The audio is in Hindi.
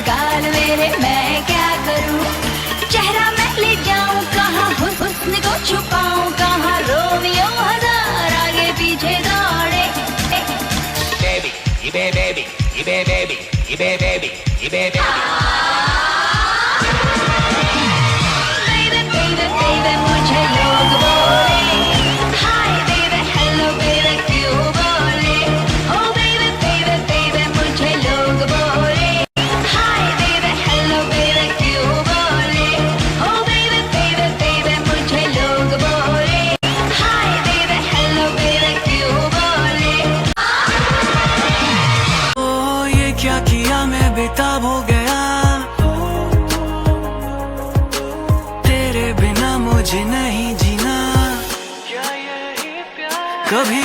गाल मेरे मैं क्या करूं, चेहरा मैं ले जाऊं कहाँ, हुस्न को छुपाऊं कहाँ, रोमियो हजार आगे पीछे दौड़े। Baby, you baby, you baby, you baby, you baby. Baby, baby, baby, मुझे लोग बोले, Hi baby, hello baby, क्यों बोले, Oh baby, baby, baby, मुझे लोग बोले, Hi baby, hello baby, क्यों बोले, Oh baby, baby, baby, मुझे लोग बोले, Hi baby, hello baby, क्यों बोले। ओ ये क्या किया मैं बेताब हो गया, तेरे बिना मुझे नहीं जीना, क्या यही प्यार कभी